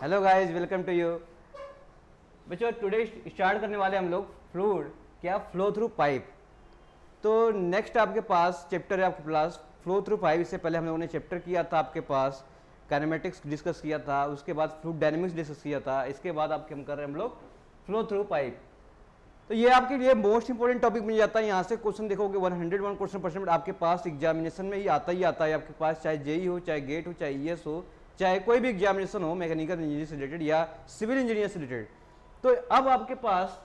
Hello guys, welcome to you. बच्चों, today start करने वाले हम लोग फ्लूइड क्या फ्लो थ्रू पाइप। तो नेक्स्ट आपके पास चैप्टर है आपके पास फ्लो थ्रू पाइप। इससे पहले हम लोगों ने चैप्टर किया था आपके पास काइनेमेटिक्स डिस्कस किया था, उसके बाद फ्लूइड डायनेमिक्स डिस्कस किया था, इसके बाद आपके हम कर रहे हैं हम लोग फ्लो थ्रू पाइप। तो ये आपके लिए मोस्ट इंपॉर्टेंट टॉपिक बन जाता है। यहाँ से क्वेश्चन देखोगे 101 क्वेश्चन परसेंट आपके पास एग्जामिनेशन में ही आता है आपके पास, चाहे जेई हो, चाहे गेट हो, चाहे ईएस हो, चाहे कोई भी एग्जामिनेशन हो मैकेनिकल इंजीनियरिंग से रिलेटेड या सिविल इंजीनियर से रिलेटेड। तो अब आपके पास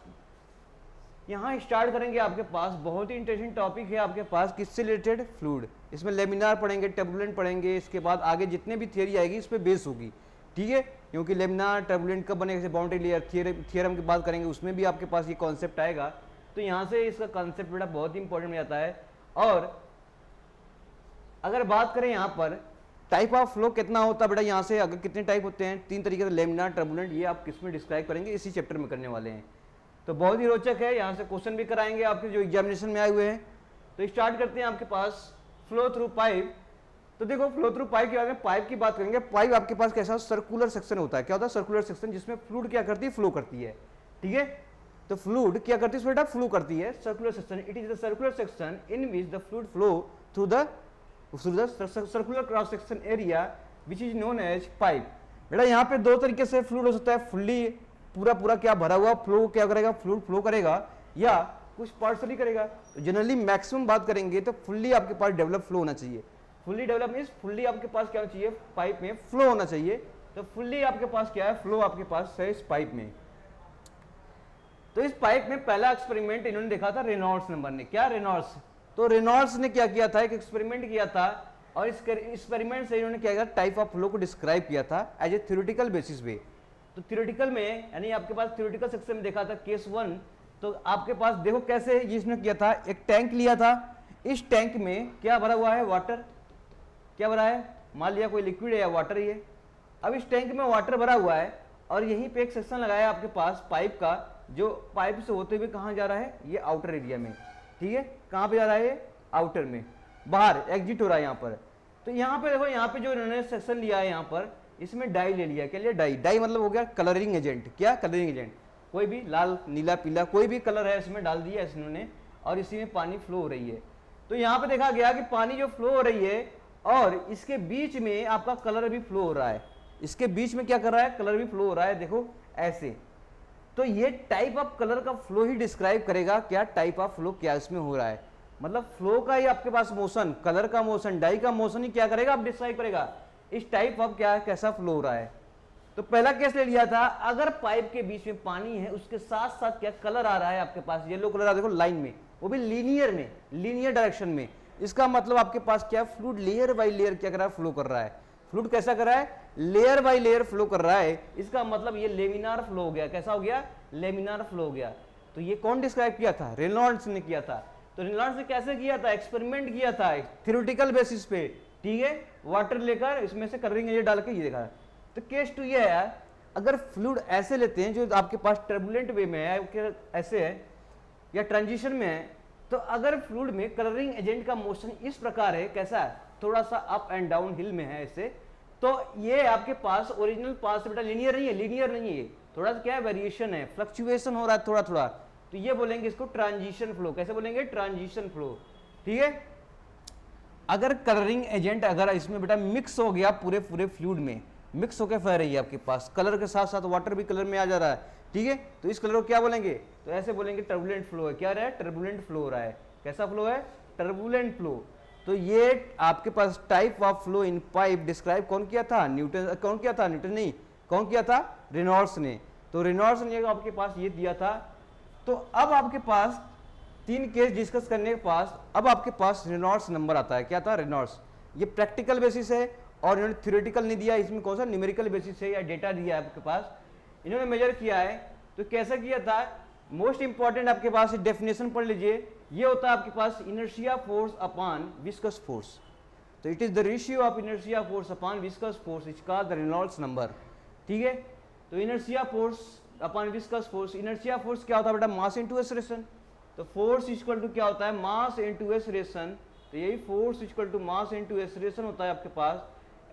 यहाँ स्टार्ट करेंगे। आपके पास बहुत ही इंटरेस्टिंग टॉपिक है आपके पास, किससे रिलेटेड? फ्लूइड। इसमें लेमिनार पढ़ेंगे, टर्बुलेंट पढ़ेंगे, इसके बाद आगे जितने भी थियरी आएगी इस पर बेस होगी, ठीक है। क्योंकि लेमिनार टर्बुलेंट कब बनेगा, जैसे बाउंड्री लेयर थियरम की बात करेंगे उसमें भी आपके पास ये कॉन्सेप्ट आएगा। तो यहाँ से इसका कॉन्सेप्ट बेटा बहुत ही इंपॉर्टेंट हो जाता है। और अगर बात करें यहाँ पर टाइप ऑफ फ्लो कितना होता है बेटा, यहाँ से अगर कितने टाइप होते हैं, 3 तरीके से, लेमिनार टर्बुलेंट, ये आप किस में डिस्क्राइब करेंगे, इसी चैप्टर में करने वाले हैं। तो बहुत ही रोचक है, यहाँ से क्वेश्चन भी कराएंगे आपके जो एग्जामिनेशन में आए हुए हैं। तो स्टार्ट करते हैं आपके पास फ्लो थ्रू पाइप। तो देखो, फ्लो थ्रू पाइप के बारे में पाइप की बात करेंगे। पाइप आपके पास कैसा सर्कुलर सेक्शन होता है। क्या होता है? सर्कुलर सेक्शन, जिसमें फ्लूइड क्या करती है? फ्लो करती है, ठीक है। तो फ्लूइड क्या करती है बेटा? फ्लो करती है। Circular section, it is the circular section in which the fluid flow through the circular cross section area which is known as pipe. बेटा यहाँ पे दो तरीके से फ्लूइड हो सकता है, फुल्ली पूरा क्या भरा हुआ फ्लो क्या करेगा, फ्लूइड फ्लो करेगा, या कुछ पार्शली करेगा। तो जनरली मैक्सिमम बात करेंगे तो फुल्ली आपके पास डेवलप फ्लो होना चाहिए। फुल्ली डेवलप मीन्स फुल्ली आपके पास क्या होना चाहिए? पाइप में फ्लो होना चाहिए। तो फुल्ली आपके पास क्या है? फ्लो आपके पास है इस पाइप में। तो इस पाइप में पहला एक्सपेरिमेंट इन्होंने देखा था रेनॉल्ड्स नंबर ने। क्या? रेनॉल्ड्स। तो रेनॉल्ड्स ने क्या किया था? एक एक्सपेरिमेंट किया था, और इस एक्सपेरिमेंट से इन्होंने क्या किया? टाइप ऑफ फ्लो को डिस्क्राइब किया था एज ए थ्योरेटिकल बेसिस पे। तो थ्योरेटिकल में यानी आपके पास थ्योरेटिकल सेक्शन में देखा था केस 1। तो आपके पास देखो कैसे जिसने किया था, एक टैंक लिया था, इस टैंक में क्या भरा हुआ है? वाटर। क्या भरा है? मान लिया कोई लिक्विड है या वाटर ही है। अब इस टैंक में वाटर भरा हुआ है, और यहीं पे एक सेक्शन लगाया आपके पास पाइप का, जो पाइप से होते हुए कहाँ जा रहा है? ये आउटर एरिया में, ठीक है। कहाँ पे जा रहा है? ये आउटर में, बाहर एग्जिट हो रहा है यहाँ पर। तो यहाँ पे देखो, यहाँ पे जो इन्होंने सेक्शन लिया है यहाँ पर, इसमें डाई ले लिया। क्या लिया? डाई। डाई मतलब हो गया कलरिंग एजेंट। क्या? Colouring agent. कोई भी लाल, नीला, पीला कोई भी कलर है इसमें डाल दिया इन्होंने, और इसी में पानी फ्लो हो रही है। तो यहाँ पे देखा गया कि पानी जो फ्लो हो रही है, और इसके बीच में आपका कलर भी फ्लो हो रहा है। इसके बीच में क्या कर रहा है? कलर भी फ्लो हो रहा है, देखो ऐसे। तो ये टाइप ऑफ कलर का फ्लो ही डिस्क्राइब करेगा क्या टाइप ऑफ फ्लो क्या इसमें हो रहा है। मतलब फ्लो का ही आपके पास मोशन, कलर का मोशन, डाई का मोशन ही क्या करेगा? आप डिस्क्राइब करेगा इस टाइप ऑफ क्या कैसा फ्लो हो रहा है। तो पहला केस ले लिया था, अगर पाइप के बीच में पानी है, उसके साथ साथ क्या कलर आ रहा है आपके पास? येलो कलर आ देखो लाइन में, वो भी लीनियर में, लीनियर डायरेक्शन में। इसका मतलब आपके पास क्या? फ्लूइड लेयर बाय लेयर क्या कर रहा है? फ्लो कर रहा है। फ्लूइड कैसा कर रहा है? लेयर बाय लेयर फ्लो कर रहा है। इसका मतलब ये लेमिनार फ्लो हो गया। कैसा हो गया? लेमिनार फ्लो हो गया। तो ये कौन डिस्क्राइब किया था? रेनॉल्ड्स ने किया था। तो रेनॉल्ड्स ने कैसे किया था? एक्सपेरिमेंट किया था थ्योरेटिकल बेसिस पे, ठीक है। वाटर लेकर इसमें से कलरिंग ये डाल के ये देखा। तो केस 2 ये है, अगर फ्लूइड ऐसे लेते हैं जो आपके पास टर्बुलेंट वे में है, ऐसे है या ट्रांजिशन में है, तो अगर फ्लूइड में कलरिंग एजेंट का मोशन इस प्रकार है, कैसा है? थोड़ा सा अप एंड डाउन हिल में है ऐसे, तो ये आपके पास ओरिजिनल पास से बेटा लीनियर नहीं है, लीनियर नहीं है, थोड़ा सा क्या है? वेरिएशन है, फ्लक्चुएशन हो रहा है थोड़ा थोड़ा। तो ये बोलेंगे इसको ट्रांजिशन फ्लो। कैसे बोलेंगे? ट्रांजिशन फ्लो, ठीक है। अगर कलरिंग एजेंट अगर इसमें बेटा मिक्स हो गया, पूरे फ्लूइड में मिक्स होकर फैल रही है आपके पास, कलर के साथ साथ वाटर भी कलर में आ जा रहा है, ठीक है। तो इस कलर को क्या बोलेंगे? तो ऐसे बोलेंगे टर्बुलेंट फ्लो है। क्या रहा है? टर्बुलेंट फ्लो हो रहा है। कैसा फ्लो है? Turbulent flow. तो ये आपके पास type of flow in pipe describe कौन किया था? न्यूटन। कौन किया था? न्यूटन नहीं, कौन किया था? रेनॉल्ड्स ने। तो रेनॉल्ड्स ने आपके पास ये दिया था। तो अब आपके पास 3 केस डिस्कस करने के पास अब आपके पास रेनॉल्ड्स नंबर आता है। क्या था? रेनॉल्ड्स। ये प्रैक्टिकल बेसिस है, और इन्होंने थ्योरेटिकल नहीं दिया, इसमें कौन सा न्यूमेरिकल बेसिस है या डेटा दिया है आपके पास, इन्होंने मेजर किया है। तो कैसा किया था? मोस्ट इंपॉर्टेंट आपके पास डेफिनेशन पढ़ लीजिए। ये होता है आपके पास inertia force upon viscous force. तो it is the ratio of inertia force upon viscous force is called the Reynolds number, ठीक है। तो inertia force upon viscous force, inertia force क्या होता है बेटा? Mass into acceleration. तो फोर्स इक्वल टू क्या होता है? Mass into acceleration. तो यही force equal to mass into acceleration होता है आपके पास।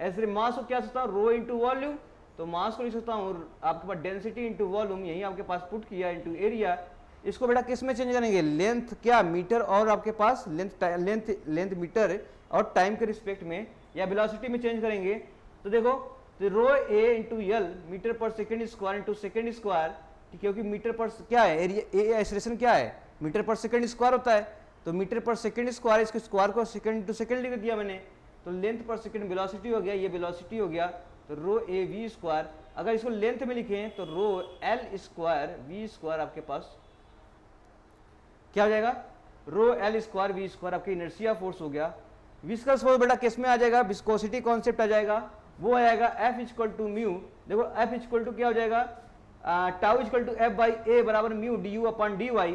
ऐसे मास को क्या होता है? रो इनटू वॉल्यूम। तो मास को लिख सकता हूँ आपके पास डेंसिटी इंटू वॉल्यूम, यही आपके पास पुट किया इंटू एरिया। इसको बेटा किस में चेंज करेंगे, लेंथ क्या मीटर और आपके पास लेंथ मीटर और टाइम के रिस्पेक्ट में या वेलोसिटी में चेंज करेंगे। तो देखो तो रो ए इंटू एल मीटर पर second square into second square, क्योंकि मीटर पर क्या है एरिया, ए एक्सेलरेशन क्या है मीटर पर सेकेंड स्क्वायर होता है, तो मीटर पर सेकेंड स्क्वायर, इसके स्क्वायर को सेकेंड इंटू सेकेंड लिख दिया मैंने, तो लेंथ पर सेकेंड वेलोसिटी हो गया, ये वेलोसिटी हो गया, तो रो ए वी स्क्वायर। अगर इसको लेंथ में लिखें तो rho L square V square आपके पास क्या हो जाएगा, rho L square V square आपकी इनर्शिया फोर्स हो गया। विस्कस फोर्स बेटा किस में आ जाएगा, विस्कोसिटी कॉन्सेप्ट आ जाएगा, वो आएगा एफ इक्वल टू म्यू। देखो एफ इक्वल टू क्या हो जाएगा, tau equal to F by A बराबर mu D U upon D Y.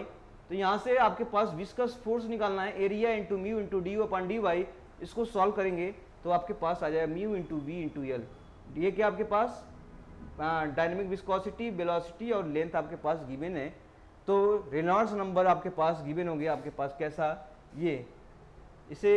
तो यहाँ से आपके पास विस्कस फोर्स निकालना है, area into mu into D U upon D Y. इसको सॉल्व करेंगे तो आपके पास आ जाएगा mu into V into L. ये क्या आपके पास डायनेमिक विस्कोसिटी, वेलोसिटी और लेंथ आपके पास गिवन है। तो रेनॉल्ड्स नंबर आपके पास गिवन हो गया आपके पास कैसा, ये इसे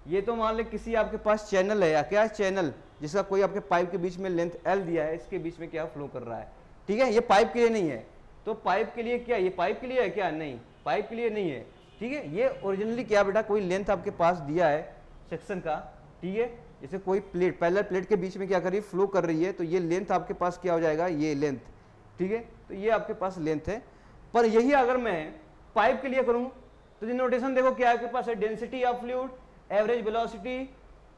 ये तो मान ले किसी आपके पास चैनल है या क्या चैनल जिसका कोई आपके पाइप के बीच में लेंथ एल दिया है, इसके बीच में क्या फ्लो कर रहा है, ठीक है। ये पाइप के लिए नहीं है, तो पाइप के लिए क्या, ये पाइप के लिए है क्या, नहीं पाइप के लिए नहीं है, ठीक है। ये ओरिजिनली क्या बेटा कोई लेंथ आपके पास दिया है सेक्शन का, ठीक है। जैसे कोई प्लेट पैरेलल प्लेट के बीच में क्या कर रही है, फ्लो कर रही है, तो ये लेंथ आपके पास क्या हो जाएगा, ये लेंथ, ठीक है। तो ये आपके पास लेंथ है। पर यही अगर मैं पाइप के लिए करूं तो ये नोटेशन देखो क्या आपके पास है, density of fluid, average velocity,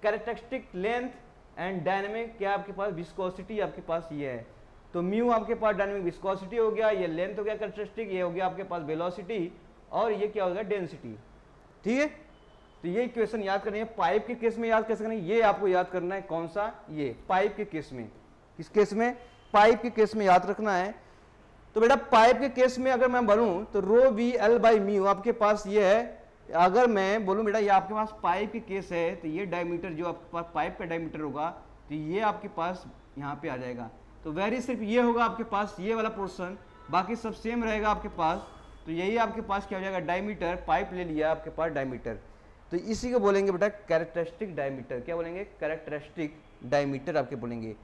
characteristic length and dynamic क्या आपके पास विस्कोसिटी आपके पास ये है। तो म्यू आपके पास डायनेमिक विस्कोसिटी हो गया, ये लेंथ हो गया कैरेक्टरिस्टिक, ये हो गया आपके पास वेलोसिटी और ये क्या हो गया डेंसिटी, ठीक है। तो ये इक्वेशन याद करनी है, पाइप के केस में याद कैसे करना है, ये आपको याद करना है, कौन सा, ये पाइप के केस में, किस केस में, पाइप के केस में याद रखना है। तो बेटा पाइप के केस में अगर मैं बोलूं तो रो वी एल बाई म्यू आपके पास ये है। अगर मैं बोलूं बेटा ये आपके पास पाइप के केस है, तो ये डायमीटर जो आपके पास पाइप का डायमीटर होगा, तो ये आपके पास यहाँ पे आ जाएगा। तो वेरी सिर्फ ये होगा आपके पास ये वाला पोर्शन, बाकी सब सेम रहेगा आपके पास। तो यही आपके पास क्या हो जाएगा, डायमीटर, पाइप ले लिया आपके पास डायमीटर, तो इसी को बोलेंगे बेटा कैरेक्टरिस्टिक डायमीटर। क्या बोलेंगे, कैरेक्टरिस्टिक डायमीटर आपके बोलेंगे।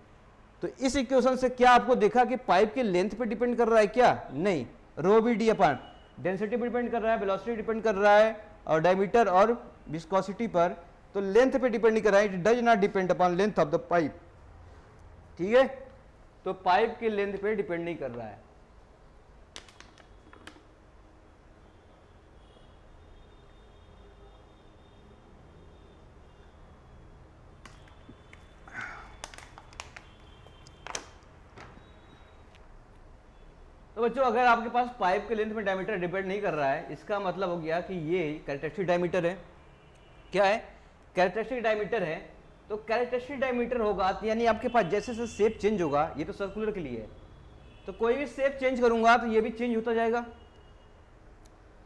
तो इस इक्वेशन से क्या आपको देखा कि पाइप के लेंथ पे डिपेंड कर रहा है क्या, नहीं, रो बी डी अपॉन डेंसिटी पे डिपेंड कर रहा है, वेलोसिटी डिपेंड कर रहा है और डायमीटर और विस्कोसिटी पर, तो लेंथ पे डिपेंड नहीं कर रहा है, it does not depend upon length of the pipe, ठीक है। तो पाइप के लेंथ पे डिपेंड नहीं कर रहा है। तो बच्चों अगर आपके पास पाइप के लेंथ में डायमीटर डिपेंड नहीं कर रहा है, इसका मतलब हो गया कि ये कैरेक्टरिस्टिक डायमीटर है। क्या है, कैरेक्टरिस्टिक डायमीटर है। तो कैरेक्टरिस्टिक डायमीटर होगा तो यानी आपके पास जैसे जैसे शेप चेंज होगा, ये तो सर्कुलर के लिए है, तो कोई भी शेप चेंज करूंगा तो ये भी चेंज होता जाएगा,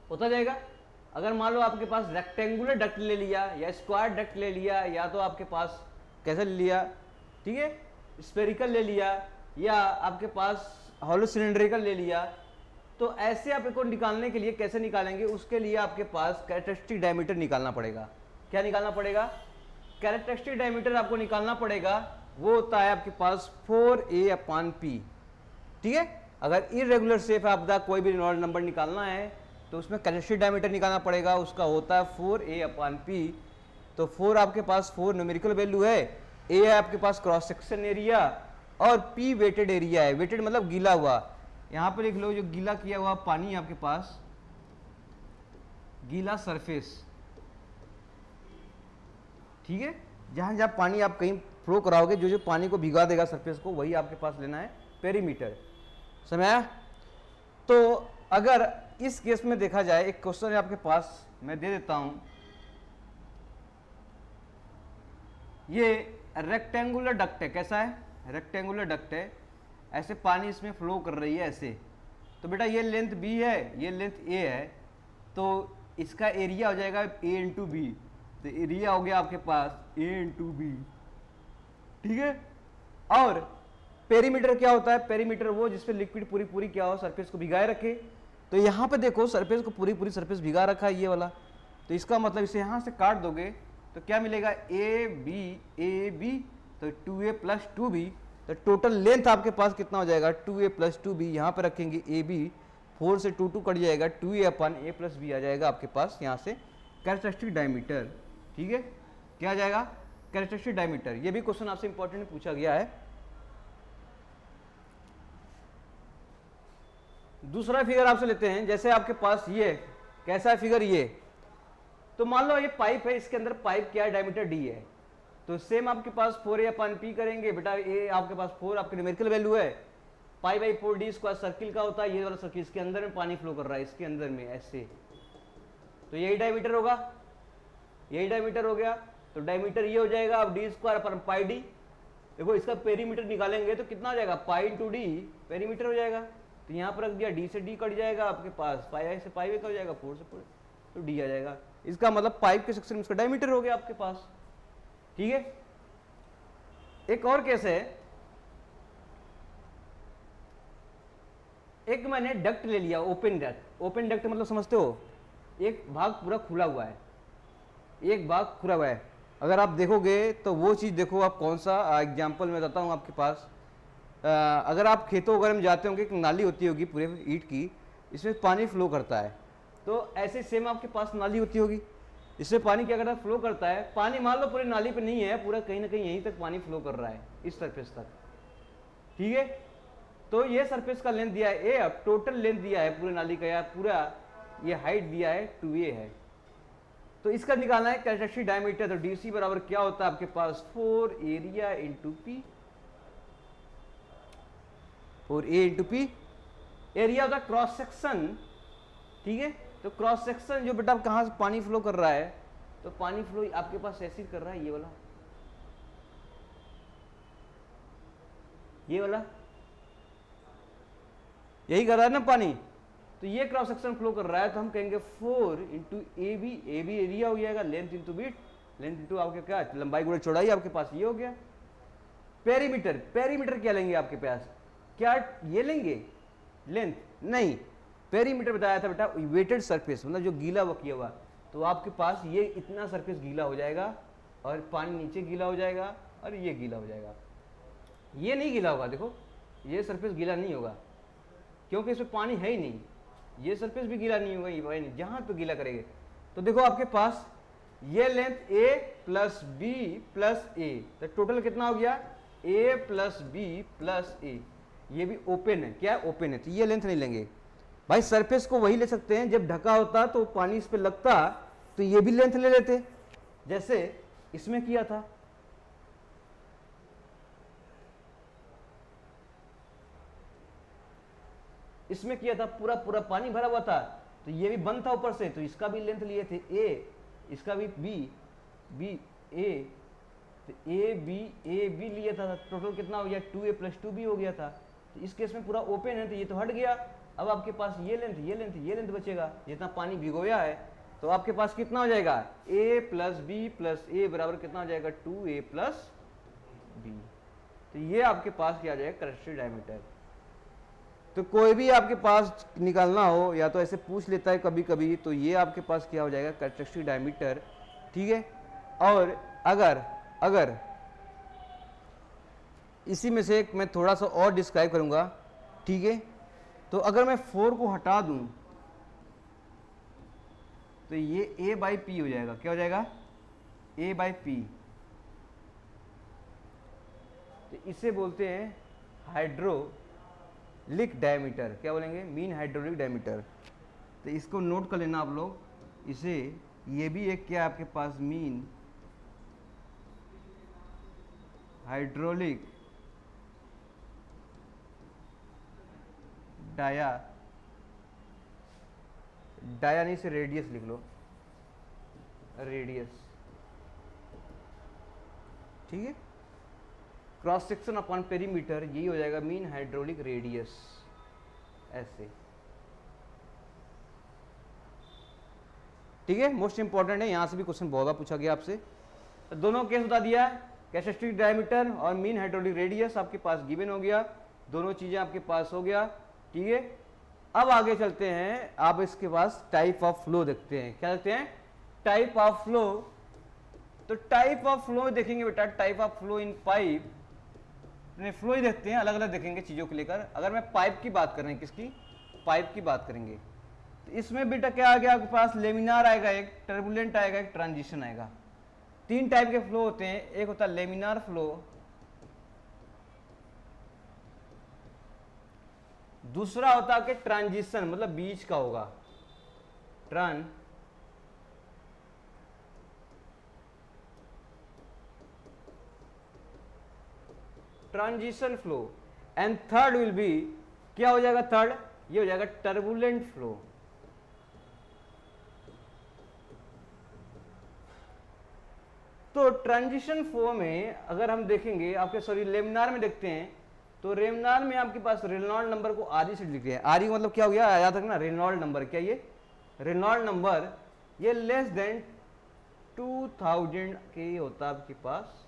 होता जाएगा। अगर मान लो आपके पास रेक्टेंगुलर डक्ट ले लिया या स्क्वायर डक्ट ले लिया या तो आपके पास कैसे ले लिया, ठीक है, स्फेरिकल ले लिया या आपके पास हॉलो सिलेंड्रिकल ले लिया, तो ऐसे आप इसको निकालने के लिए कैसे निकालेंगे, उसके लिए आपके पास कैरेक्टरिस्टिक डायमीटर निकालना पड़ेगा। क्या निकालना पड़ेगा, कैरेक्टरिस्टिक डायमीटर आपको निकालना पड़ेगा, वो होता है आपके पास 4a अपॉन p, ठीक है। अगर इरेगुलर शेप ऑफ द कोई भी रेनॉल्ड्स नंबर निकालना है तो उसमें कैरेक्टरिस्टिक डायमीटर निकालना पड़ेगा, उसका होता है 4a अपॉन p। तो 4 आपके पास 4 न्यूमेरिकल वैल्यू है, a है आपके पास क्रॉस सेक्शन एरिया और P वेटेड एरिया है, वेटेड मतलब गीला हुआ। यहाँ पर लिख लो जो गीला किया हुआ पानी आपके पास, गीला सरफेस, ठीक है। जहाँ जहाँ पानी आप कहीं फ्लो कराओगे, जो जो पानी को भिगा देगा सरफेस को, वही आपके पास लेना है पेरीमीटर, समझ आया। तो अगर इस केस में देखा जाए, एक क्वेश्चन है आपके पास, मैं दे देता हूं, ये रेक्टेंगुलर डक्ट है, कैसा है, रेक्टेंगुलर डक्ट है, ऐसे पानी इसमें फ्लो कर रही है ऐसे। तो बेटा ये लेंथ b है, ये लेंथ a है, तो इसका एरिया हो जाएगा a इंटू बी। तो एरिया हो गया आपके पास a इंटू बी, ठीक है। और पेरीमीटर क्या होता है, पेरीमीटर वो जिसपे लिक्विड पूरी पूरी क्या हो, सरफेस को भिगाए रखे। तो यहाँ पे देखो सरफेस को पूरी पूरी सरफेस भिगा रखा है ये वाला, तो इसका मतलब इसे यहाँ से काट दोगे तो क्या मिलेगा, ए बी, तो 2a प्लस 2b, तो टोटल लेंथ आपके पास कितना हो जाएगा 2a प्लस 2b, यहाँ पर रखेंगे ए बी, 4 से 2 कट जाएगा, 2a अपन a प्लस बी आ जाएगा आपके पास यहाँ से कैरेक्टरिस्टिक डायमीटर। ठीक है, क्या आ जाएगा कैरेक्टरिस्टिक डायमीटर। ये भी क्वेश्चन आपसे इंपॉर्टेंट पूछा गया है। दूसरा फिगर आपसे लेते हैं, जैसे आपके पास ये कैसा है फिगर, ये तो मान लो ये पाइप है, इसके अंदर पाइप क्या है, डायमीटर d है, तो सेम आपके पास 4a अपन p करेंगे बेटा, ए आपके पास 4 आपकी न्यूमेरिकल वैल्यू है, pi by 4d square circle का होता है, ये वाला सर्किल इसके अंदर में पानी फ्लो कर रहा है, इसके अंदर में ऐसे, तो यही डायमीटर होगा, यही डायमीटर हो गया। तो डायमीटर ये हो जाएगा अब डी स्क्वायर अपन पाई डी। देखो इसका पेरीमीटर निकालेंगे तो कितना हो जाएगा, पाई इंटू डी पेरीमीटर हो जाएगा। तो यहाँ पर रख दिया, डी से डी कट जाएगा आपके पास, पाई से पाई कट जाएगा, 4 से 4 तो डी आ जाएगा। इसका मतलब पाइप के सेक्शन में इसका डायमीटर हो गया आपके पास। ठीक है, एक और केस है, एक मैंने डक्ट ले लिया, ओपन डक्ट। ओपन डक्ट मतलब समझते हो, एक भाग पूरा खुला हुआ है, एक भाग खुला हुआ है। अगर आप देखोगे तो वो चीज़ देखो, आप कौन सा एग्जाम्पल मैं बताता हूँ आपके पास। अगर आप खेतों वगैरह में जाते होंगे, एक नाली होती होगी पूरे ईंट की, इसमें पानी फ्लो करता है, तो ऐसे सेम आपके पास नाली होती होगी, इससे पानी क्या करता है, फ्लो करता है। पानी मान लो पूरे नाली पे नहीं है, पूरा कहीं ना कहीं यहीं तक पानी फ्लो कर रहा है, इस सरफेस तक। ठीक है, तो ये सरफेस का लेंथ दिया है ए, अब टोटल लेंथ दिया है पूरे नाली का, या पूरा ये हाइट दिया है 2a है, तो इसका निकालना है कैरेक्टरिस्टिक डायमीटर। तो डीसी बराबर क्या होता है आपके पास, 4 area into P, 4a into P. Area होता है क्रॉस सेक्शन। ठीक है, तो क्रॉस सेक्शन जो बेटा कहाँ से पानी फ्लो कर रहा है, तो पानी फ्लो आपके पास ऐसे कर रहा है, ये वाला, ये वाला यही कर रहा है ना पानी, तो ये क्रॉस सेक्शन फ्लो कर रहा है, तो हम कहेंगे 4 into A B, A B area हो जाएगा, length into breadth, length into आपके क्या लंबाई गुणा चौड़ाई आपके पास ये हो गया। पेरीमीटर, पेरीमीटर क्या लेंगे आपके पास, क्या ये लेंगे लेंथ, नहीं, पेरीमीटर बताया था बेटा वेटेड सरफेस, मतलब जो गीला हुआ किया हुआ, तो आपके पास ये इतना सरफेस गीला हो जाएगा और पानी नीचे गीला हो जाएगा और ये गीला हो जाएगा, ये नहीं गीला होगा। देखो ये सरफेस गीला नहीं होगा क्योंकि इसमें पानी है ही नहीं, ये सरफेस भी गीला नहीं होगा, ये नहीं, जहां तो गीला करेंगे। तो देखो आपके पास ये length a plus B plus A, तो टोटल कितना हो गया a plus B plus A, ये भी ओपन है, क्या ओपन है, तो ये लेंथ नहीं लेंगे भाई। सरफेस को वही ले सकते हैं जब ढका होता तो पानी इस पे लगता, तो ये भी लेंथ ले लेते, जैसे इसमें किया था। इसमें किया था पूरा पूरा पानी भरा हुआ था, तो ये भी बंद था ऊपर से, तो इसका भी लेंथ लिए थे a, इसका भी b, b a, तो a b लिया था, टोटल कितना हो गया 2a प्लस 2b हो गया था। तो इस केस में पूरा ओपन है, तो ये तो हट गया। अब आपके पास ये लेंथ ये लेंथ ये लेंथ बचेगा, जितना पानी भिगोया है, तो आपके पास कितना हो जाएगा a प्लस बी प्लस ए बराबर कितना हो जाएगा 2a प्लस बी। तो ये आपके पास क्या आ जाएगा कैरेक्टरिस्टिक डायमीटर। तो कोई भी आपके पास निकालना हो या तो ऐसे पूछ लेता है कभी कभी, तो ये आपके पास क्या हो जाएगा कैरेक्टरिस्टिक डायमीटर। ठीक है, और अगर इसी में से मैं थोड़ा सा और डिस्क्राइब करूंगा। ठीक है, तो अगर मैं 4 को हटा दूं तो ये a बाई पी हो जाएगा, क्या हो जाएगा a बाई पी। तो इसे बोलते हैं हाइड्रोलिक डायमीटर, क्या बोलेंगे मीन हाइड्रोलिक डायमीटर। तो इसको नोट कर लेना आप लोग, इसे ये भी एक क्या आपके पास मीन हाइड्रोलिक डाया नहीं से रेडियस लिख लो, रेडियस। ठीक है, क्रॉस सेक्शन अपॉन पेरीमीटर, यही हो जाएगा मीन हाइड्रोलिक रेडियस, ऐसे। ठीक है, मोस्ट इंपॉर्टेंट है, यहां से भी क्वेश्चन बहुत बार पूछा गया आपसे। तो दोनों केस बता दिया, कैरेक्टरिस्टिक डायमीटर और मीन हाइड्रोलिक रेडियस आपके पास गिवन हो गया, दोनों चीजें आपके पास हो गया। ठीक है, अब आगे चलते हैं, आप इसके पास टाइप ऑफ फ्लो देखते हैं। क्या देखते हैं, टाइप ऑफ फ्लो। तो टाइप ऑफ फ्लो देखेंगे बेटा, type of flow in pipe नहीं फ्लो ही देखते हैं, अलग अलग देखेंगे चीज़ों को लेकर। अगर मैं पाइप की बात कर रहे हैं, किसकी, पाइप की बात करेंगे, तो इसमें बेटा क्या आ गया आपके पास, लेमिनार आएगा एक, टर्बुलेंट आएगा एक, ट्रांजिशन आएगा। तीन टाइप के फ्लो होते हैं, एक होता है लेमिनार फ्लो, दूसरा होता है कि ट्रांजिशन मतलब बीच का होगा, transition flow, and third will be, क्या हो जाएगा थर्ड, ये हो जाएगा टर्बुलेंट फ्लो। तो ट्रांजिशन फ्लो में अगर हम देखेंगे आपके, सॉरी लेमिनार में देखते हैं, तो लेमिनार में आपके पास रेनॉल्ड नंबर को आर से लिख रहे हैं। आर मतलब क्या हो गया, याद रखना, रेनॉल्ड नंबर, क्या ये रेनॉल्ड नंबर, ये लेस देन 2000 के होता है आपके पास,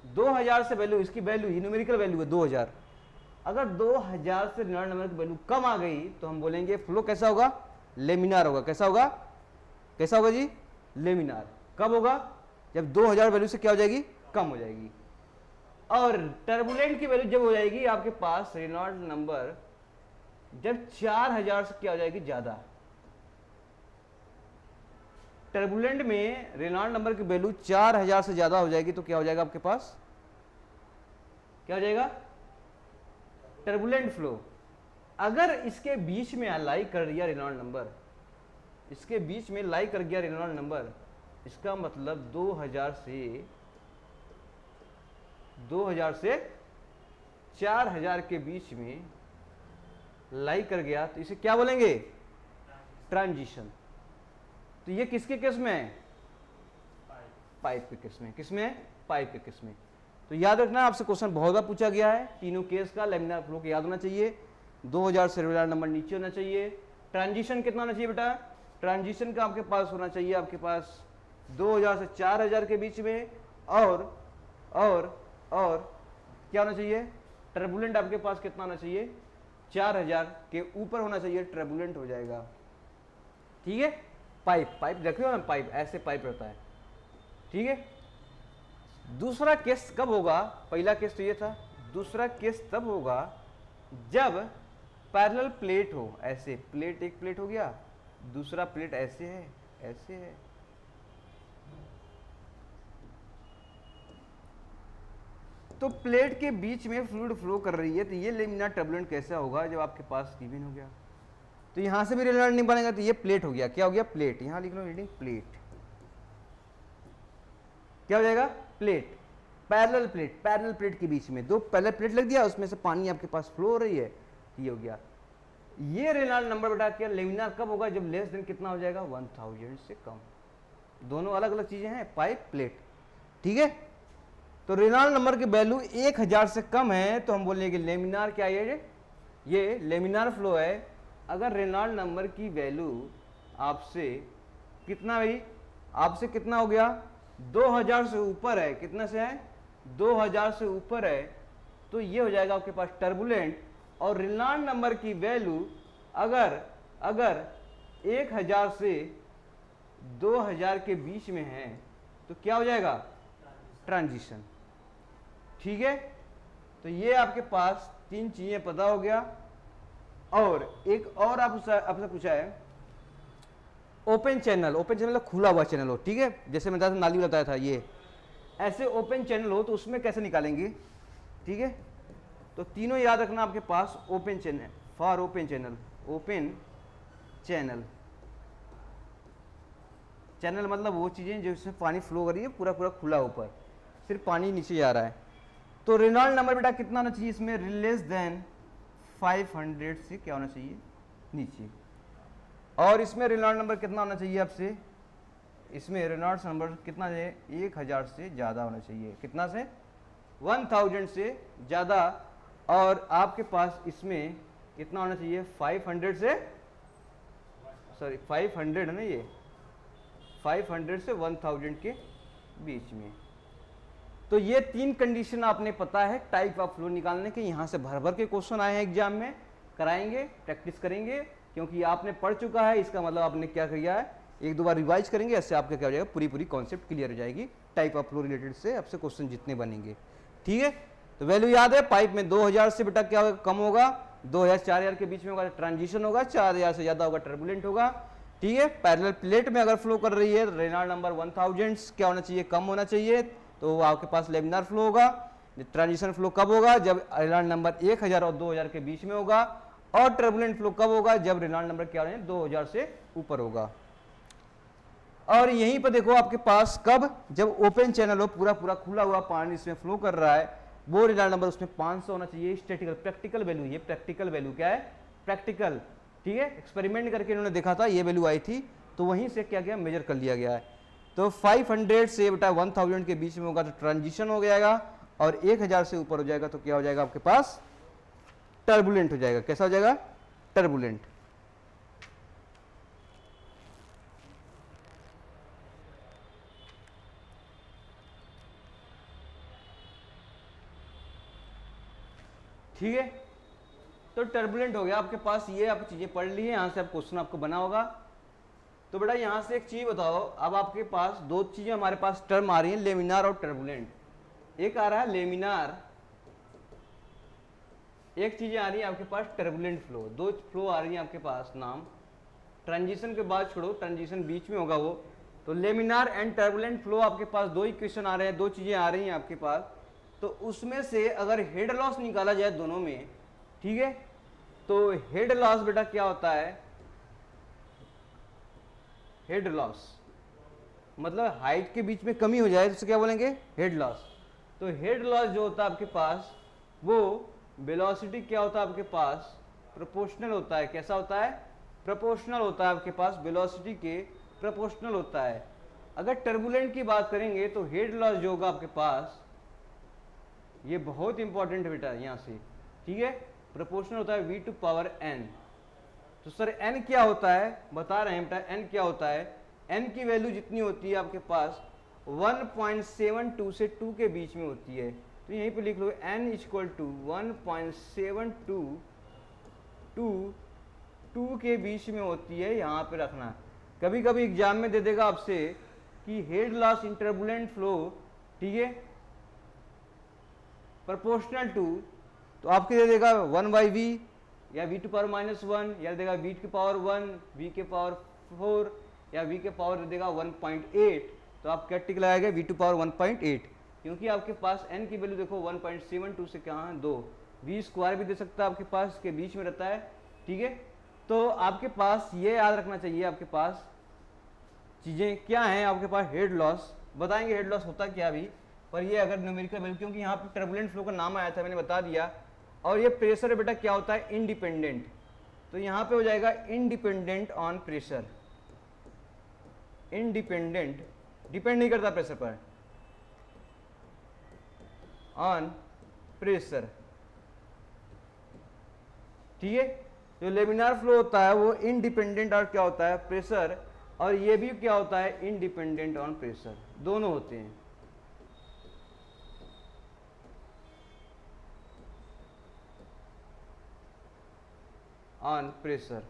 2000 से वैल्यू, इसकी वैल्यू न्यूमेरिकल वैल्यू है 2000, अगर 2000 से रेनॉल्ड नंबर की वैल्यू कम आ गई तो हम बोलेंगे फ्लो कैसा होगा, लेमिनार होगा। कैसा होगा, कैसा होगा जी, लेमिनार। कब होगा, जब 2000 वैल्यू से क्या हो जाएगी, कम हो जाएगी। और टर्बुलेंट की वैल्यू जब हो जाएगी आपके पास रेनॉल्ड नंबर, जब 4000 से क्या हो जाएगी, ज्यादा। टर्बुलेंट में रेनॉल्ड नंबर की वैल्यू 4000 से ज्यादा हो जाएगी तो क्या हो जाएगा आपके पास, क्या हो जाएगा, टर्बुलेंट फ्लो। अगर इसके बीच में लाई कर दिया रेनॉल्ड नंबर, इसके बीच में लाई कर गया रेनॉल्ड नंबर, इसका मतलब 2000 से 4000 के बीच में लाई कर गया, तो इसे क्या बोलेंगे, ट्रांजिशन। तो ये किसके केस में है, पाइप के केस में, किसमें, पाइप के केस में। तो याद रखना, आपसे क्वेश्चन बहुत बार पूछा गया है, तीनों केस का लेमिनार फ्लो को याद होना चाहिए। 2000 से रेनॉल्ड नंबर नीचे होना चाहिए। ट्रांजिशन कितना होना चाहिए बेटा, ट्रांजिशन का आपके पास होना चाहिए आपके पास 2000 से 4000 के बीच में, और क्या होना चाहिए, टर्बुलेंट आपके पास कितना होना चाहिए, 4000 के ऊपर होना चाहिए, टर्बुलेंट हो जाएगा। ठीक है, पाइप देख रहे हो ना, पाइप ऐसे पाइप रहता है। ठीक है, दूसरा केस कब होगा, पहला केस तो ये था, दूसरा केस तब होगा जब पैरेलल प्लेट हो, ऐसे प्लेट, एक प्लेट हो गया, दूसरा प्लेट ऐसे है, ऐसे है। तो प्लेट के बीच में फ्लूइड फ्लो कर रही है, तो ये लेमिनार टर्बुलेंट कैसा होगा, जब आपके पास गिवन हो गया, तो यहां से भी रेनॉल्ड नहीं बनेगा, तो ये प्लेट हो गया, क्या हो गया, प्लेट। यहां लिख लो रीडिंग प्लेट, क्या हो जाएगा, प्लेट, पैरेलल प्लेट के बीच में दो पैरेलल प्लेट लग दिया, उसमें से पानी आपके पास फ्लो हो रही है, ये हो गया। ये रेनॉल्ड नंबर बेटा क्या, लेमिनार कब होगा, जब लेस देन कितना हो जाएगा, 1000 से कम। दोनों अलग अलग चीजें हैं, पाइप, प्लेट। ठीक है, तो रेनॉल्ड नंबर की वैल्यू 1000 से कम है तो हम बोलेंगे लेमिनार क्या है, ये लेमिनार फ्लो है। अगर रेनॉल्ड नंबर की वैल्यू आपसे कितना भाई, आपसे कितना हो गया, 2000 से ऊपर है, कितना से है, 2000 से ऊपर है, तो ये हो जाएगा आपके पास टर्बुलेंट। और रेनॉल्ड नंबर की वैल्यू अगर 1000 से 2000 के बीच में है तो क्या हो जाएगा, ट्रांजिशन। ठीक है, तो ये आपके पास तीन चीजें पता हो गया। और एक और आपसे पूछा है, ओपन चैनल मतलब खुला हुआ चैनल हो, ठीक है, जैसे मैं बताया था, नाली बताया था, ये ऐसे ओपन चैनल हो तो उसमें कैसे निकालेंगे। ठीक है, तो तीनों याद रखना आपके पास, open channel, for open channel मतलब वो चीजें जिसमें पानी फ्लो कर रही है, पूरा खुला, ऊपर सिर्फ पानी नीचे जा रहा है। तो रेनॉल्ड नंबर बेटा कितना होना चाहिए इसमें, लेस देन 500 से क्या होना चाहिए, नीचे। और इसमें रेनॉल्ड नंबर कितना होना चाहिए आपसे, इसमें रेनॉल्ड्स नंबर कितना है, 1000 से ज़्यादा होना चाहिए, कितना से, 1000 से ज़्यादा। और आपके पास इसमें कितना होना चाहिए, 500 से, सॉरी 500 है ना, ये 500 से 1000 के बीच में। तो ये तीन कंडीशन आपने पता है टाइप ऑफ फ्लो निकालने के। यहाँ से भर भर के क्वेश्चन आए हैं एग्जाम में, कराएंगे, प्रैक्टिस करेंगे, क्योंकि आपने पढ़ चुका है, इसका मतलब आपने क्या किया है, एक दो बार रिवाइज करेंगे, ऐसे आपका क्या हो जाएगा, पूरी कॉन्सेप्ट क्लियर हो जाएगी। टाइप ऑफ फ्लो रिलेटेड से आपसे क्वेश्चन जितने बनेंगे। ठीक है, तो वैल्यू याद है, पाइप में 2000 से बेटा क्या होगा, कम होगा, 2000 4000 के बीच में होगा ट्रांजिशन होगा, 4000 से ज्यादा होगा टर्बुलेंट होगा। ठीक है, पैरेलल प्लेट में अगर फ्लो कर रही है तो रेनॉल्ड नंबर 1000 क्या होना चाहिए, कम होना चाहिए, तो आपके पास लेमिनार फ्लो होगा। ट्रांजिशन फ्लो कब होगा, जब रेनॉल्ड नंबर 1000 और 2000 के बीच में होगा, और टर्बुलेंट फ्लो कब होगा, जब रेनॉल्ड नंबर क्या है 2000 से ऊपर होगा। और यहीं पर देखो आपके पास कब, जब ओपन चैनल हो, पूरा पूरा खुला हुआ पानी इसमें फ्लो कर रहा है, वो रेनॉल्ड नंबर उसमें 500 होना चाहिए। स्टैटिकल प्रैक्टिकल वैल्यू, ये प्रैक्टिकल वैल्यू क्या है, प्रैक्टिकल। ठीक है, एक्सपेरिमेंट करके इन्होंने देखा था, ये वैल्यू आई थी, तो वहीं से क्या गया, मेजर कर लिया गया है। तो 500 से बेटा 1000 के बीच में होगा तो ट्रांजिशन हो जाएगा, और 1000 से ऊपर हो जाएगा तो क्या हो जाएगा आपके पास, टर्बुलेंट हो जाएगा। कैसा हो जाएगा, टर्बुलेंट। ठीक है, तो टर्बुलेंट हो गया आपके पास, ये आप चीजें पढ़ ली है, यहां से आप क्वेश्चन आपको बना होगा। तो बेटा यहां से एक चीज बताओ, अब आपके पास दो चीजें हमारे पास टर्म आ रही हैं, लेमिनार और टर्बुलेंट। एक आ रहा है लेमिनार, एक चीजें आ रही है आपके पास टर्बुलेंट फ्लो। दो फ्लो आ रही है आपके पास, नाम ट्रांजिशन के बाद छोड़ो, ट्रांजिशन बीच में होगा वो। तो लेमिनार एंड टर्बुलेंट फ्लो आपके पास दो इक्वेशन आ रहे हैं, दो चीजें आ रही हैं आपके पास। तो उसमें से अगर हेड लॉस निकाला जाए दोनों में, ठीक है, तो हेड लॉस बेटा क्या होता है, हेड लॉस मतलब हाइट के बीच में कमी हो जाए तो उसे क्या बोलेंगे, हेड लॉस। तो हेड लॉस जो होता है आपके पास, वो वेलोसिटी क्या होता है आपके पास, प्रोपोर्शनल होता है। कैसा होता है, प्रोपोर्शनल होता है आपके पास, वेलोसिटी के प्रोपोर्शनल होता है। अगर टर्बुलेंट की बात करेंगे तो हेड लॉस जो होगा आपके पास, ये बहुत इंपॉर्टेंट है बेटा यहां से, ठीक है, प्रोपोर्शनल होता है v टू पावर n। तो सर n क्या होता है, बता रहे हैं बेटा, n क्या होता है, n की वैल्यू जितनी होती है आपके पास 1.72 से 2 के बीच में होती है। तो यहीं पे लिख लो n इक्वल टू 1.72 टू 2 के बीच में होती है, यहाँ पे रखना। कभी कभी एग्जाम में दे देगा आपसे कि head loss in turbulent flow, ठीक है, प्रोपोर्शनल टू, तो आपके दे देगा 1/v या v टू पावर -1, या देगा v की पावर 1, v के पावर 4, या v के पावर दे देगा 1.8। तो आप क्या टिक लगाएगा, v टू पावर 1.8, क्योंकि आपके पास n की वैल्यू देखो 1.72 से कहाँ है 2, v स्क्वायर भी दे सकता है आपके पास, के बीच में रहता है। ठीक है, तो आपके पास ये याद रखना चाहिए, आपके पास चीज़ें क्या हैं, आपके पास हेड लॉस बताएंगे, हेड लॉस होता क्या भी, पर ये अगर न्यूमेरिकल वैल्यू, क्योंकि यहाँ पे टर्बुलेंट फ्लो का नाम आया था, मैंने बता दिया। और ये प्रेशर बेटा क्या होता है, इंडिपेंडेंट। तो यहाँ पे हो जाएगा independent on pressure, independent, depend नहीं करता प्रेशर पर, ऑन प्रेशर। ठीक है, जो लेमिनार फ्लो होता है वो इंडिपेंडेंट और क्या होता है, प्रेशर, और ये भी क्या होता है, इंडिपेंडेंट ऑन प्रेशर, दोनों होते हैं। ऑन प्रेशर,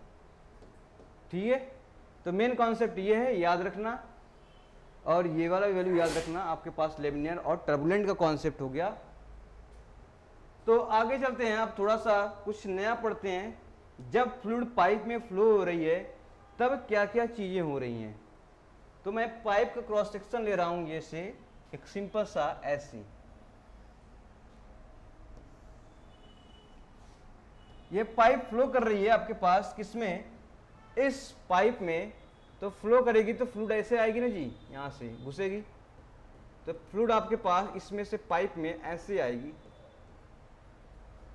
ठीक है, तो मेन कॉन्सेप्ट ये है, याद रखना। और ये वाला वैल्यू याद रखना, आपके पास लेमिनियर और टर्बुलेंट का कॉन्सेप्ट हो गया। तो आगे चलते हैं, आप थोड़ा सा कुछ नया पढ़ते हैं। जब फ्लूइड पाइप में फ्लो हो रही है तब क्या क्या चीजें हो रही हैं। तो मैं पाइप का क्रॉस सेक्शन ले रहा हूं, ये से एक सिंपल सा ऐसी, ये पाइप फ्लो कर रही है आपके पास, किसमें, इस पाइप में। तो फ्लो करेगी तो फ्लूइड ऐसे आएगी ना जी, यहां से घुसेगी, तो फ्लूइड आपके पास इसमें से पाइप में ऐसे आएगी।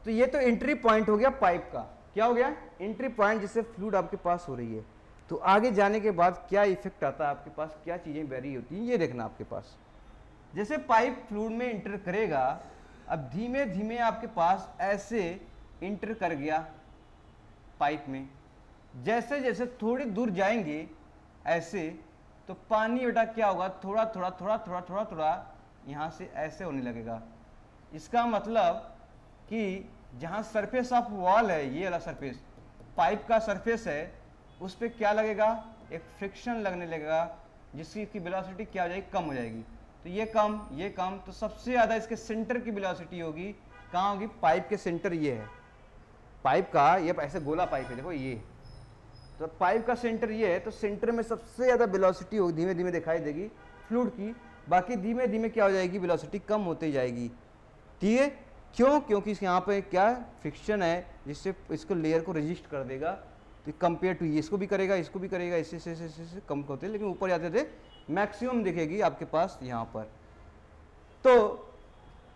तो ये तो एंट्री पॉइंट हो गया पाइप का, क्या हो गया, एंट्री पॉइंट जिससे फ्लूइड आपके पास हो रही है। तो आगे जाने के बाद क्या इफेक्ट आता है आपके पास, क्या चीजें वेरी होती हैं, ये देखना आपके पास। जैसे पाइप फ्लूइड में इंटर करेगा, अब धीमे धीमे आपके पास ऐसे इंटर कर गया पाइप में, जैसे जैसे थोड़ी दूर जाएंगे ऐसे, तो पानी बेटा क्या होगा, थोड़ा थोड़ा थोड़ा थोड़ा थोड़ा थोड़ा यहाँ से ऐसे होने लगेगा। इसका मतलब कि जहाँ सरफेस ऑफ वॉल है, ये वाला सरफेस पाइप का सरफेस है, उस पर क्या लगेगा, एक फ्रिक्शन लगने लगेगा, जिसकी की वेलोसिटी क्या हो जाएगी, कम हो जाएगी। तो ये कम, तो सबसे ज़्यादा इसके सेंटर की वेलोसिटी होगी कहाँ होगी, पाइप के सेंटर ये है, पाइप का ये ऐसे गोला पाइप है देखो ये, तो पाइप का सेंटर ये है, तो सेंटर में सबसे ज़्यादा वेलोसिटी हो धीमे धीमे दिखाई देगी फ्लूइड की, बाकी धीमे धीमे क्या हो जाएगी, वेलोसिटी कम होती जाएगी। ठीक है, क्यों, क्योंकि यहाँ पे क्या फ्रिक्शन है जिससे इसको लेयर को रेजिस्ट कर देगा, तो कंपेयर टू ये इसको भी करेगा, इसको भी करेगा, इससे कम होते हैं, लेकिन ऊपर जाते थे मैक्सिमम दिखेगी आपके पास यहाँ पर। तो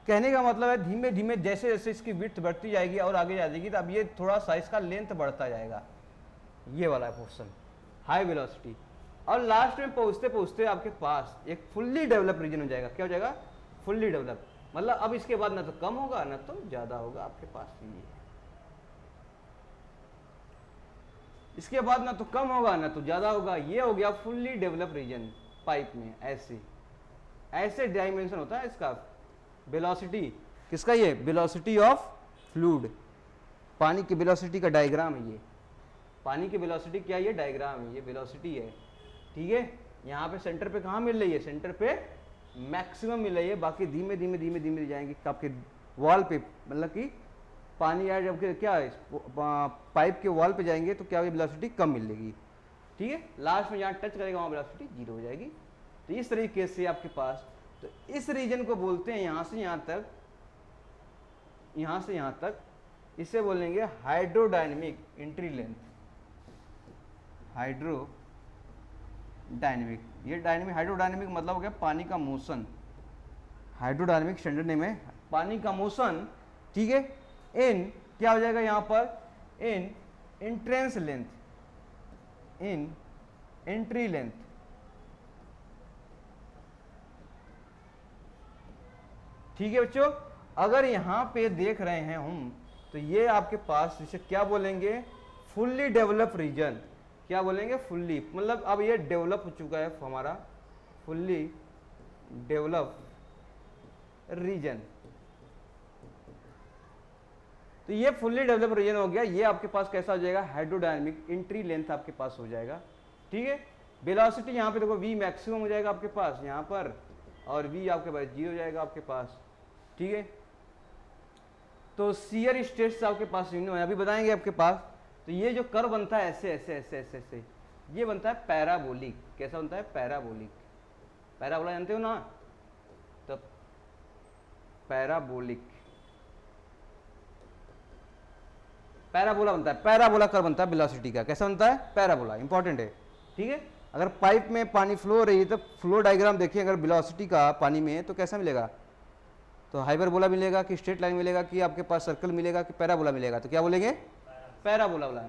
कहने का मतलब है धीमे धीमे जैसे जैसे इसकी विड्थ बढ़ती जाएगी और आगे जाएगी, तो अब ये थोड़ा सा इसका लेंथ बढ़ता जाएगा, ये वाला पोर्शन हाई वेलोसिटी, और लास्ट में पहुंचते पहुंचते आपके पास एक फुल्ली डेवलप रीजन हो जाएगा। क्या हो जाएगा, फुल्ली डेवलप, मतलब अब इसके बाद ना तो कम होगा ना तो ज्यादा होगा आपके पास, ये इसके बाद ना तो कम होगा ना तो ज्यादा होगा, ये हो गया फुल्ली डेवलप रीजन पाइप में। ऐसे डायमेंशन होता है इसका वेलोसिटी, किसका, ये वेलोसिटी ऑफ फ्लूइड, पानी की वेलोसिटी का डायग्राम है ये, पानी की वेलोसिटी क्या है, ये डायग्राम है, ये वेलोसिटी है। ठीक है, यहाँ पे सेंटर पे कहाँ मिल रही है, सेंटर पे मैक्सिमम मिल रही है, बाकी धीमे धीमे धीमे धीमे जाएंगे आपके वॉल पे, मतलब कि पानी यार जब क्या है पाइप के वॉल पे जाएंगे तो क्या होगी, वेलोसिटी कम मिलेगी। ठीक है, लास्ट में जहाँ टच करेगा वहाँ वेलोसिटी 0 हो जाएगी। तो इस तरीके से आपके पास, तो इस रीजन को बोलते हैं यहाँ से यहाँ तक, यहाँ से यहाँ तक, इसे बोलेंगे हाइड्रोडायनेमिक एंट्री लेंथ, हाइड्रोडायनेमिक। ये डायनेमिक, हाइड्रोडायनेमिक मतलब हो गया पानी का मोशन, हाइड्रोडायनेमिक स्टैंडर्ड नेम है पानी का मोशन। ठीक है, इन क्या हो जाएगा यहाँ पर, इन एंट्रेंस लेंथ, इन एंट्री लेंथ। ठीक है बच्चों, अगर यहाँ पे देख रहे हैं हम, तो ये आपके पास इसे क्या बोलेंगे, फुल्ली डेवलप रीजन। क्या बोलेंगे, फुल्ली, मतलब अब ये डेवलप हो चुका है हमारा, फुल्ली डेवलप रीजन। तो ये फुल्ली डेवलप रीजन हो गया, ये आपके पास कैसा हो जाएगा, हाइड्रोडायनेमिक एंट्री लेंथ आपके पास हो जाएगा। ठीक है, वेलोसिटी यहाँ पे देखो v मैक्सिमम हो जाएगा आपके पास यहाँ पर, और v आपके पास 0 हो जाएगा आपके पास। ठीक है, तो शियर स्ट्रेस आपके पास अभी बताएंगे आपके पास। तो ये जो कर्व बनता है ऐसे ऐसे ऐसे ऐसे ऐसे, ये बनता है पैराबोलिक। कैसा बनता है, पैराबोलिक। पैराबोला जानते हो ना, तो पैराबोलिक, पैराबोला बनता है, पैराबोला कर्व बनता है वेलोसिटी का। कैसा बनता है, पैराबोला, इंपॉर्टेंट है। ठीक है, अगर पाइप में पानी फ्लो हो रही है तो फ्लो डायग्राम देखिए, अगर वेलोसिटी का पानी में तो कैसा मिलेगा, तो हाइपरबोला मिलेगा कि स्ट्रेट लाइन मिलेगा कि आपके पास सर्कल मिलेगा कि पैराबोला मिलेगा, तो क्या बोलेंगे, पैराबोला वाला।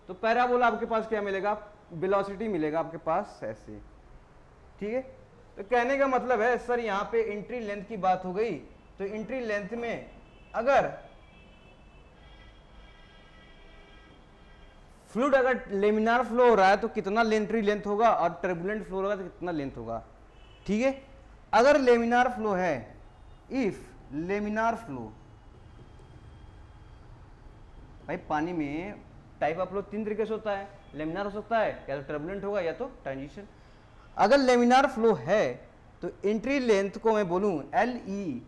तो पैराबोला आपके पास क्या मिलेगा, वेलोसिटी मिलेगा आपके पास ऐसे। ठीक है, तो कहने का मतलब है सर यहाँ पे एंट्री लेंथ की बात हो गई, तो एंट्री लेंथ में अगर फ्लूइड अगर लेमिनार फ्लो हो रहा है तो कितना एंट्री लेंथ होगा, और टर्बुलेंट फ्लो होगा तो कितना लेंथ होगा। ठीक है, अगर लेमिनार फ्लो है, इफ लेमिनार फ्लो, भाई पानी में टाइप ऑफ फ्लो 3 तरीके से होता है, लेमिनार हो सकता है, या तो टर्बुलेंट होगा या तो ट्रांजिशन। अगर लेमिनार फ्लो है तो एंट्री लेंथ को मैं बोलूं LE,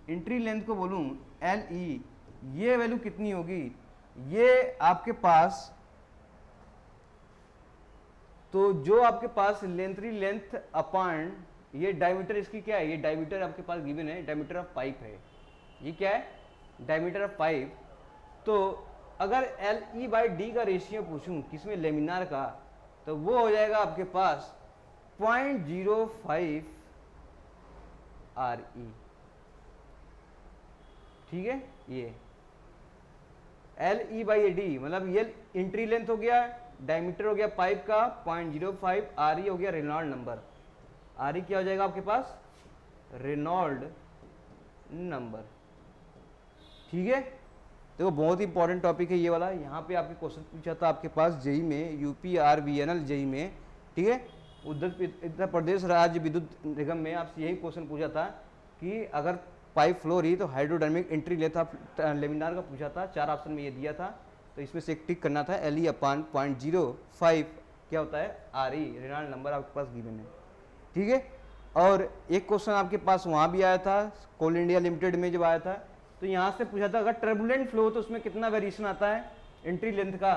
एंट्री लेंथ को बोलूं LE, ये वैल्यू कितनी होगी, ये आपके पास, तो जो आपके पास लेंथरी लेंथ अपॉन ये डायमीटर, इसकी क्या है, ये डायमीटर आपके पास गिवन है, डायमीटर ऑफ पाइप है, ये क्या है, डायमीटर ऑफ पाइप। तो अगर LE/D का रेशियो पूछूं किसमें, लेमिनार का, तो वो हो जाएगा आपके पास 0.05 RE। ठीक है, ये LE/D मतलब ये एंट्री लेंथ हो गया, डायमीटर हो गया पाइप का 0.05, RE हो गया रेनॉल्ड नंबर। RE क्या हो जाएगा आपके पास, रेनॉल्ड नंबर। ठीक है, देखो बहुत ही इंपॉर्टेंट टॉपिक है ये वाला। यहाँ पे आपके क्वेश्चन पूछा था आपके पास जेई में, UPRVNL जेई में। ठीक है, उत्तर प्रदेश राज्य विद्युत निगम में आपसे यही क्वेश्चन पूछा था कि अगर पाइप फ्लो रही तो हाइड्रोडायनेमिक एंट्री लेता लेमिनार का पूछा था, 4 ऑप्शन में ये दिया था, तो इसमें से एक टिक करना था। LE/0.05 क्या होता है, RE रेनॉल्ड नंबर आपके पास गिवन है। ठीक है, और एक क्वेश्चन आपके पास वहाँ भी आया था कोल इंडिया लिमिटेड में जब आया था, तो यहाँ से पूछा था अगर टर्बुलेंट फ्लो तो उसमें कितना वेरिएशन आता है एंट्री लेंथ का।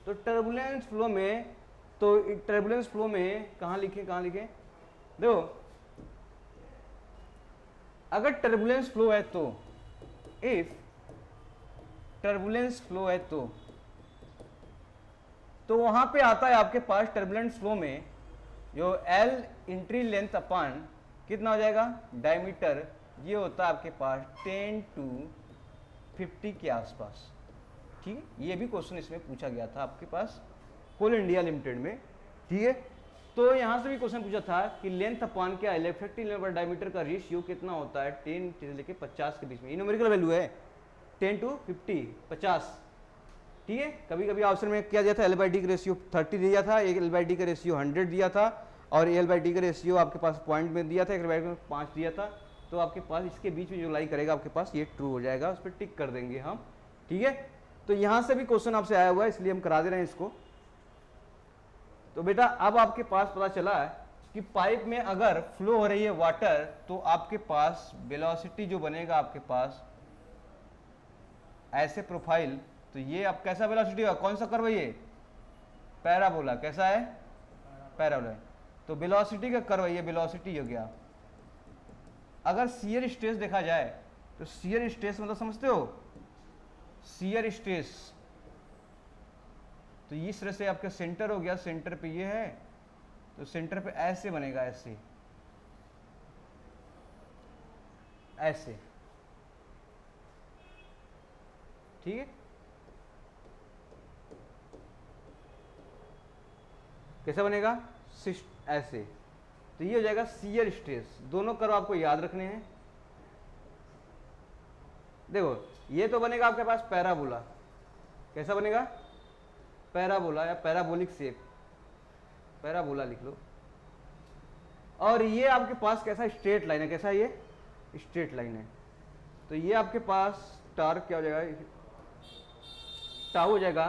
तो टर्बुलेंस फ्लो में कहाँ लिखें देखो, अगर टर्बुलेंस फ्लो है तो इफ टर्बुलेंस फ्लो है तो वहां पे आता है आपके पास टर्बुलेंस फ्लो में जो एल एंट्री लेंथ अपान कितना हो जाएगा डायमीटर, ये होता है आपके पास 10 to 50 के आसपास। ठीक है, ये भी क्वेश्चन इसमें पूछा गया था आपके पास कोल इंडिया लिमिटेड में। ठीक है, तो यहां से भी क्वेश्चन पूछा था कि लेंथ अपान क्या है इफेक्टिव लेंथ और डायमीटर का रेशियो कितना होता है 10 से लेके 50 के बीच में। ये न्यूमेरिकल वैल्यू है 10 to 50 50। ठीक है, कभी कभी ऑप्शन में क्या दिया था L/D का रेशियो 30 दिया था, एक L/D का रेशियो 100 दिया था और L/D का रेशियो आपके पास पॉइंट में दिया था, एक L/D में 5 दिया था। तो आपके पास इसके बीच में जो लाई करेगा आपके पास ये ट्रू हो जाएगा, उस पर टिक कर देंगे हम। ठीक है, तो यहां से भी क्वेश्चन आपसे आया हुआ है इसलिए हम करा दे रहे हैं इसको। तो बेटा अब आपके पास पता चला है कि पाइप में अगर फ्लो हो रही है वाटर तो आपके पास वेलोसिटी जो बनेगा आपके पास ऐसे प्रोफाइल, तो ये अब कैसा वेलोसिटी होगा, कौन सा कर्व है ये पैराबोला, कैसा है पैराबोला। तो वेलोसिटी का कर्व है ये, वेलोसिटी हो गया। अगर शियर स्ट्रेस देखा जाए तो शियर स्ट्रेस मतलब समझते हो, शियर स्ट्रेस तो इस तरह से आपका सेंटर हो गया, सेंटर पे ये है तो सेंटर पे ऐसे बनेगा, ऐसे ऐसे। ठीक है, कैसा बनेगा ऐसे। तो ये हो जाएगा शियर स्ट्रेस। दोनों कर्व आपको याद रखने हैं। देखो ये तो बनेगा आपके पास पैराबोला, कैसा बनेगा पैराबोला या पैराबोलिक शेप, पैराबोला लिख लो। और ये आपके पास कैसा स्ट्रेट लाइन है, कैसा ये स्ट्रेट लाइन है। तो ये आपके पास टार्क क्या हो जाएगा, टाउ हो जाएगा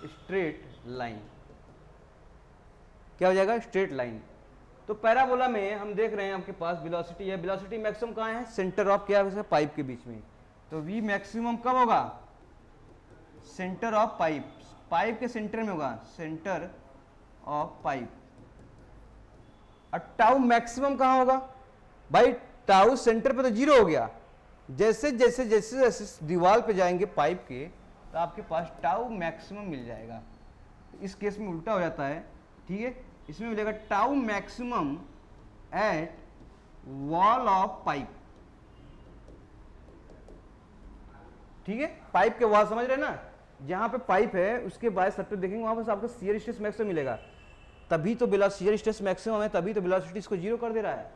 स्ट्रेट लाइन, क्या हो जाएगा स्ट्रेट लाइन। तो पैराबोला में हम देख रहे हैं आपके पास वेलोसिटी है, वेलोसिटी मैक्सिमम कहाँ है सेंटर ऑफ क्या है पाइप के बीच में। तो वी मैक्सिमम कब होगा सेंटर ऑफ पाइप, पाइप के सेंटर में होगा, सेंटर ऑफ पाइप। और टाउ मैक्सिमम कहाँ होगा भाई, टाउ सेंटर पे तो 0 हो गया, जैसे जैसे जैसे जैसे दीवार पे जाएंगे पाइप के तो आपके पास टाउ मैक्सिमम मिल जाएगा। इस केस में उल्टा हो जाता है। ठीक है, इसमें मिलेगा tau maximum at wall of pipe. ठीक है, पाइप के वॉल समझ रहे ना, जहां पे पाइप है उसके बाद सब पे देखेंगे वहां पर आपको शियर स्ट्रेस मैक्सिमम मिलेगा, तभी तो शियर स्ट्रेस मैक्सिमम है, तभी तो वेलोसिटी इसको 0 कर दे रहा है।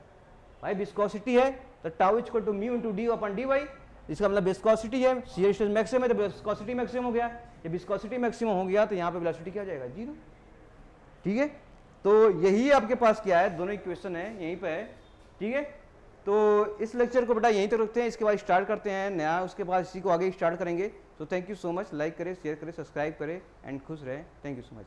भाई विस्कोसिटी है तो tau equal to mu into D upon D Y, इसका मतलब विस्कोसिटी है, शियर स्ट्रेस मैक्सिमम है तो विस्कोसिटी मैक्सिमम हो गया। जब विस्कोसिटी मैक्सिमम हो गया तो यहाँ पे वेलोसिटी क्या हो जाएगा 0। ठीक है, तो यही आपके पास क्या है, दोनों इक्वेशन है यहीं पे है। ठीक है, तो इस लेक्चर को बेटा यहीं तक रखते हैं, इसके बाद स्टार्ट करते हैं नया, उसके बाद इसी को आगे स्टार्ट करेंगे। तो thank you so much, like करें, शेयर करें, सब्सक्राइब करें एंड खुश रहें। Thank you so much.